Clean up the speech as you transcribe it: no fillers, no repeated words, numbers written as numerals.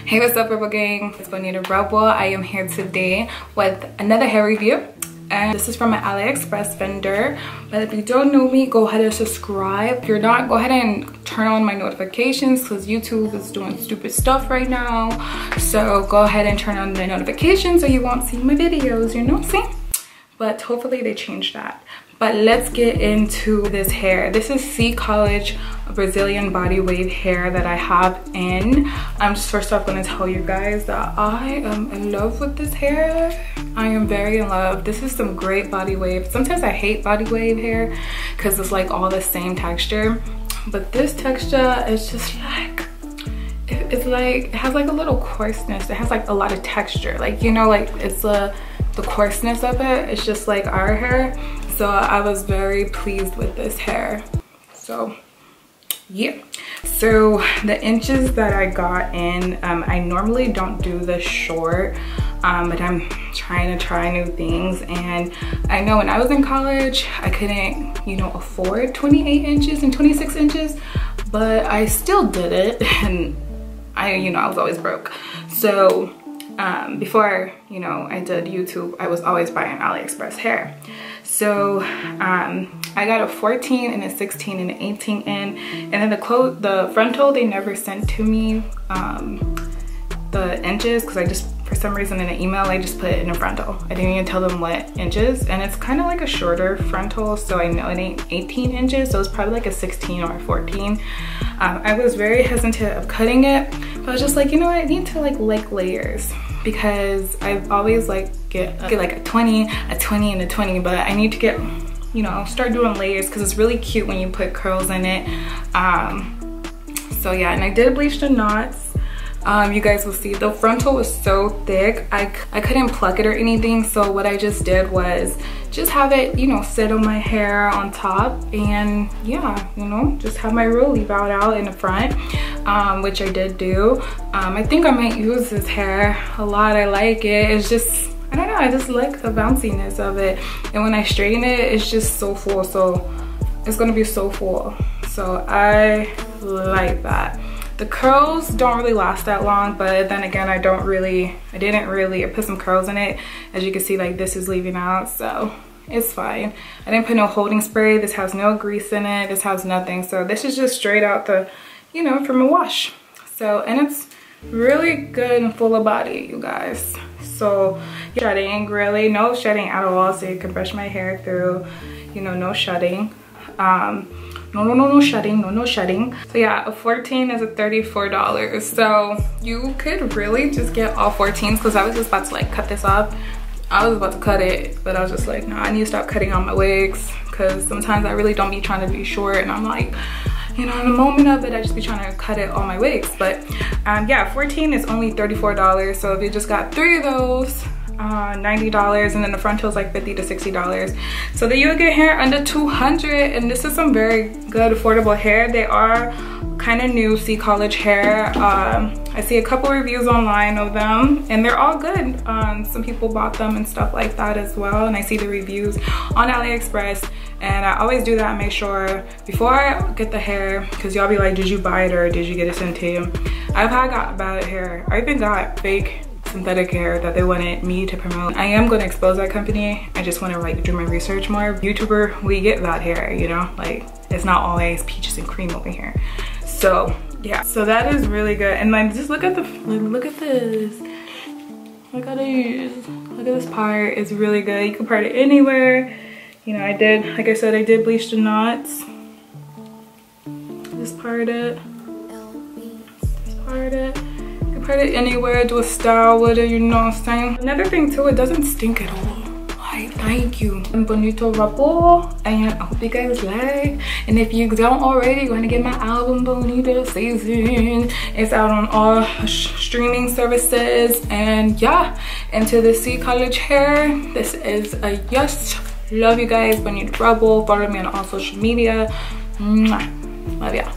Hey, what's up, Rebel Gang? It's Bonitarebel. I am here today with another hair review, and this is from my AliExpress vendor. But if you don't know me, go ahead and subscribe. If you're not, go ahead and turn on my notifications because YouTube is doing stupid stuff right now. So go ahead and turn on the notifications so you won't see my videos, you know what I'm saying? But hopefully they changed that. But let's get into this hair. This is CCOLLEGE Brazilian body wave hair that I have in. I'm just first off gonna tell you guys that I am in love with this hair. I am very in love. This is some great body wave. Sometimes I hate body wave hair because it's like all the same texture. But this texture is just like, it's like, it has like a little coarseness. It has like a lot of texture. Like, you know, like it's the coarseness of it. It's just like our hair. So I was very pleased with this hair. So yeah, so the inches that I got in, I normally don't do this short, but I'm trying to try new things. And I know when I was in college, I couldn't, you know, afford 28 inches and 26 inches, but I still did it. And I was always broke. So before, you know, I did YouTube, I was always buying AliExpress hair. So I got a 14 and a 16 and an 18 in, and then the frontal, they never sent to me the inches because I just, for some reason in an email, I just put it in a frontal. I didn't even tell them what inches, and it's kind of like a shorter frontal, so I know it ain't 18 inches, so it's probably like a 16 or a 14. I was very hesitant of cutting it, but I was just like, you know what, I need to like layers, because I've always like get like a 20, a 20, and a 20, but I need to get, you know, start doing layers because it's really cute when you put curls in it. So yeah, and I did bleach the knots. You guys will see the frontal was so thick I couldn't pluck it or anything, so what I just did was just have it, you know, sit on my hair on top, and yeah, you know, just have my rollie bout out in the front, which I did do. I think I might use this hair a lot. I like it. It's just, I don't know, I just like the bounciness of it, and when I straighten it, it's just so full. So it's gonna be so full, so I like that. The curls don't really last that long, but then again, I didn't really, I put some curls in it. As you can see, like this is leaving out, so it's fine. I didn't put no holding spray. This has no grease in it. This has nothing. So this is just straight out the, you know, from a wash. So, and it's really good and full of body, you guys. So shedding, really, no shedding at all. So you can brush my hair through, you know, no shedding. No shedding. So yeah, a 14 is a $34. So you could really just get all 14s, because I was just about to like cut this off. I was about to cut it, but I was just like, no, I need to stop cutting on my wigs, because sometimes I really don't be trying to be short, and I'm like, you know, in the moment of it, I just be trying to cut it on my wigs. But yeah, 14 is only $34. So if you just got 3 of those, $90, and then the frontal is like $50 to $60. So then you'll get hair under 200, and this is some very good affordable hair. They are kind of new CCOLLEGE hair. I see a couple reviews online of them, and they're all good. Some people bought them and stuff like that as well, and I see the reviews on AliExpress, and I always do that. Make sure before I get the hair, because y'all be like, did you buy it or did you get it sent to you? I've got bad hair. I even got fake synthetic hair that they wanted me to promote. I am going to expose that company. I just want to like do my research more. YouTuber, we get that hair, you know, like it's not always peaches and cream over here. So yeah, so that is really good. And like, just look at the, look at this. Look at these. Look at this part. It's really good. You can part it anywhere. You know, I did, like I said, I did bleach the knots. Just part it. Just part it. Put it anywhere, do a style with it, you know what I'm saying? Another thing too, it doesn't stink at all. Like, thank you. I'm Bonitarebel, and I hope you guys like. And if you don't already, you're gonna get my album Bonita Season. It's out on all streaming services. And yeah, into the CCOLLEGE hair, this is a yes. Love you guys, Bonitarebel. Follow me on all social media. Mwah. Love ya.